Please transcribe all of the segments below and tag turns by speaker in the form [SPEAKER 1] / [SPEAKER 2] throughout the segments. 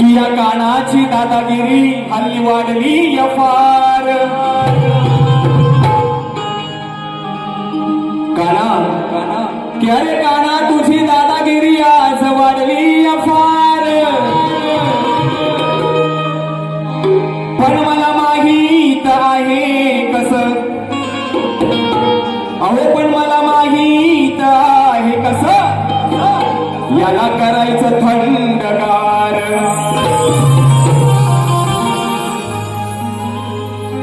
[SPEAKER 1] की या कानाची दादागिरी हल्ली वाढली फार. काना काना की अरे काना तुझी दादागिरी आज वाढली फार. पण मला माहीत आहे कसं, अहो पण मला माहीत आहे कसं याला करायचं थंडगार.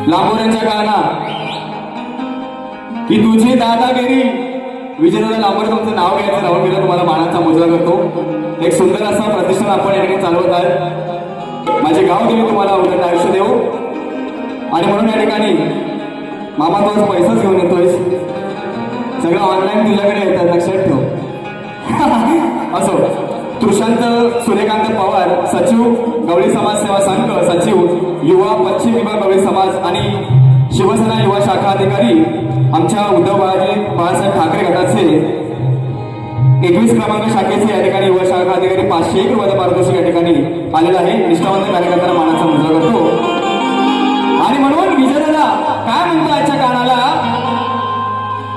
[SPEAKER 1] लांबोऱ्यांच्या काना की तुझी दादागिरी. विजयदादा लांबोरे तुमचं नाव घ्यायचं राहून गेलं, तुम्हाला मानाचा मुजरा करतो. एक सुंदर असा प्रतिष्ठान आपण या ठिकाणी चालवत आहे. माझे गाव देवी तुम्हाला उलट आयुष्य देऊ. आणि म्हणून या ठिकाणी मामा तू पैसाच घेऊन येतोय, सगळं ऑनलाईन तुझ्याकडे येतात, लक्षात ठेव. असो, तृषांत सूर्यकांत पवार सचिव गवळी समाज सेवा संघ, सचिव युवा पश्चिम विभाग गवळी समाज आणि शिवसेना युवा शाखा अधिकारी आमच्या उद्धव बाळासाहेब ठाकरे गटाचे 21 क्रमांक शाखेचे या ठिकाणी युवा शाखा अधिकारी 501 रुपयाचं पारितोषिक या ठिकाणी आलेलं आहे. निष्ठावंत कार्यकर्त्यांना मानाचा मुजरा करतो. आणि म्हणून विजयदादा काय म्हणतो आजच्या कानाला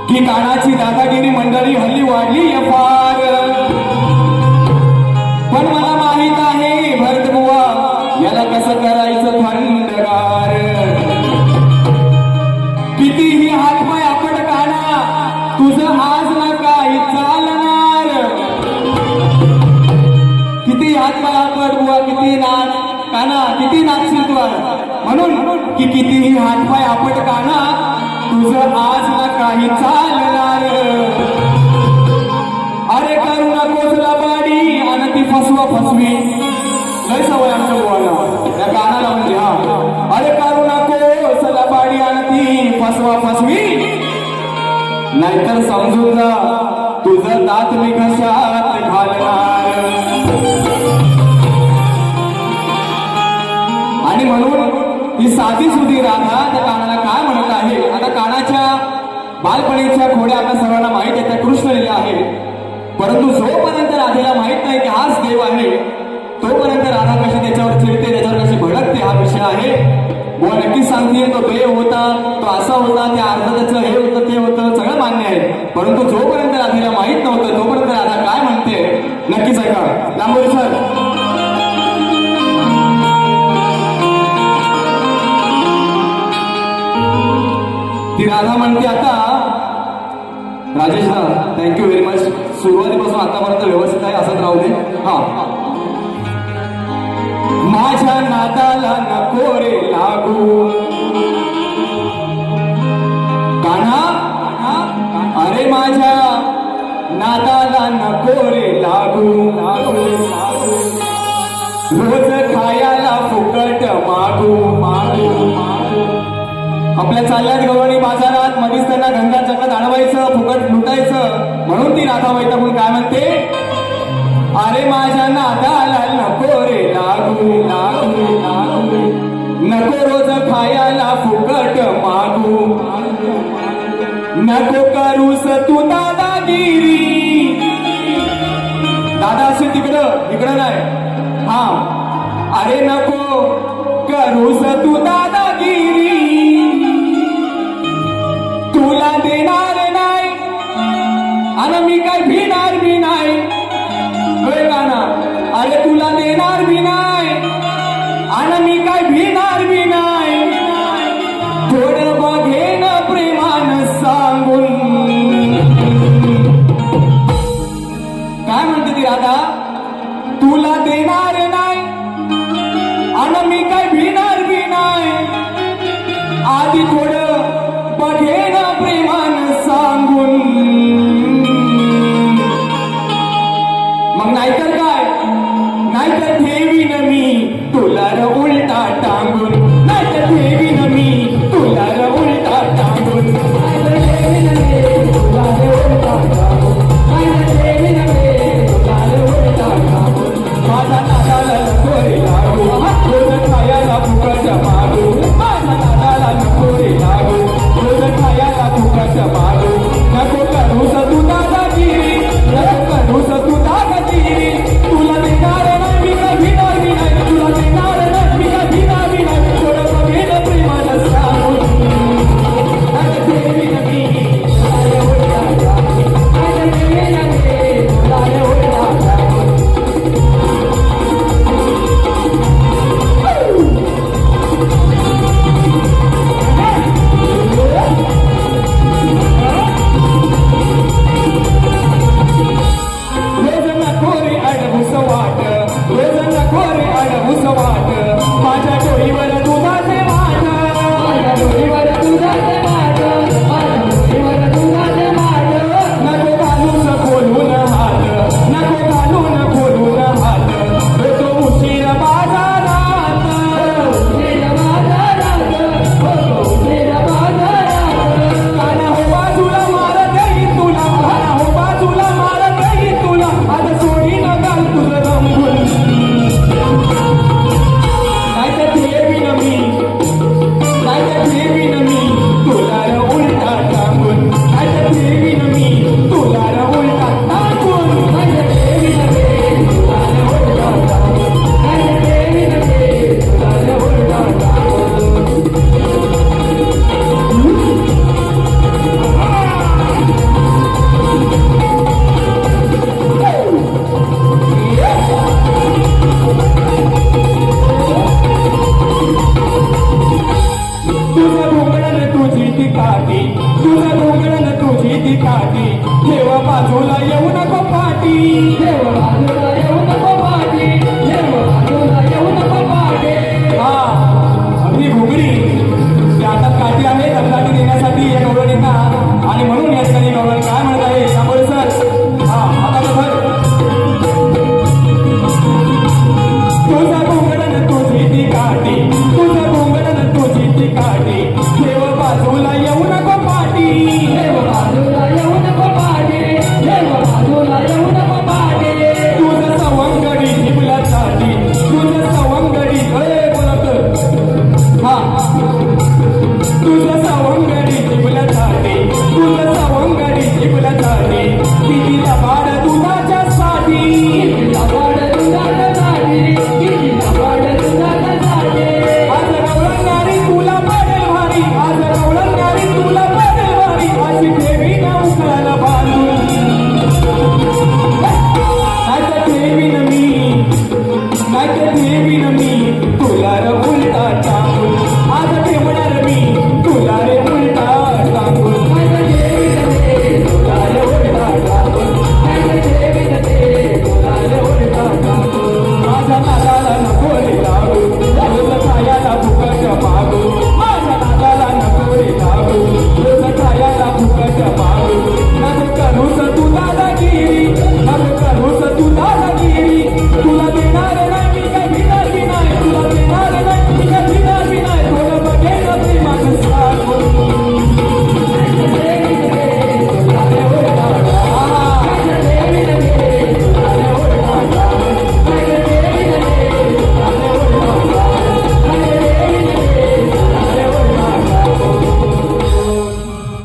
[SPEAKER 1] की कानाची दादागिरी मंडळी हल्ली वाढली फार. पण मला माहित आहे भरत बुवा याला कसं करायचं थंडगार. कितीही हातपाय आपण काना तुझं आज ना काही चालणार. किती हातपाय आपण बुवा, किती नाच काना, किती नाचशील तू. म्हणून की कितीही हातपाय आपण काना तुझं आज ना काही चालणार. अरे करू नकोस लबाडी आणि ती फसवा फसवी. लय सवय आमच्या बुवाला या कानाला म्हणजे. हा अरे करू नकोस लबाडी आणि ती फसवा फसवी, नाहीतर समजून जा तुझं दात मी कशात घालणार. आणि म्हणून ही साधी सुधी राधा त्या कानाला काय म्हणत आहे. आता कानाच्या बालपणीच्या खोड्या आपल्या सर्वांना माहित आहे, त्या कृष्ण लीला आहे. परंतु जोपर्यंत राधेला माहित नाही की हाच देव आहे, तोपर्यंत राधा कशी त्याच्यावर चिडते, त्याच्यावर कशी भडकते हा विषय आहे. बुवा नक्कीच सांगतील तो देव होता, तो असा होता, त्या अर्धाचं हे होतं ते होतं, सगळं मान्य आहे. परंतु जोपर्यंत राधेला माहित नव्हतं तोपर्यंत राधा काय म्हणते नक्कीच ऐका. लांबोरे सर. ती राधा म्हणते आता राजेशदा थँक्यू व्हेरी मच. सुरुवातीपासून आतापर्यंत व्यवस्थित आहे, असंच राहू दे. हा माझ्या नादाला नको रे लागू कान्हा. अरे माझ्या नादाला नको रे लागू. रोज खायला फुकट मागू मागू. आपल्या चालल्यात गवळणी बाजारात मधीच त्यांना गंगा चक्रात अडवायचं, फुकट लुटायचं. म्हणून ती राधा वैतागून काय म्हणते, अरे माझ्या नादाला नको रे लागू लागू लागू. नको रोज खायला फुकट मागू. नको करूस तू दादागिरी. दादा असेल तिकडं, इकडं नाही. हा अरे नको करूस तू दादागिरी. तुला देणार नाही आणि मी काय भिणार बी नाही. ना अरे तुला देणार बी नाही आणि मी काय भिणार बी नाही. थोडं बघेन प्रेमान सांगून. काय म्हणते ती राधा, तुला देणार नाही आणि मी काय भिणार बी नाही. आधी थोडं बघेन प्रेमान सांगून. मग नाहीतर काय, नाहीतर ठेवीन मी तुला र उलटा टांगून. नाहीतर ठेवीन मी तुला र उलटा टांगून. नाहीतर ठेवीन मी तुला र उलटा टांगून. नाहीतर ठेवीन मी तुला र उलटा टांगून. माझा नादाला नको रे लागू. रोज खायला फुकट मागू. माझा नादाला नको रे लागू. रोज खायला फुकट मागू. नको करूस तू दादागिरी. नको करूस तू दादागिरी. तुला देणार नाही मी कधी नाही. तुला वाट माझ्या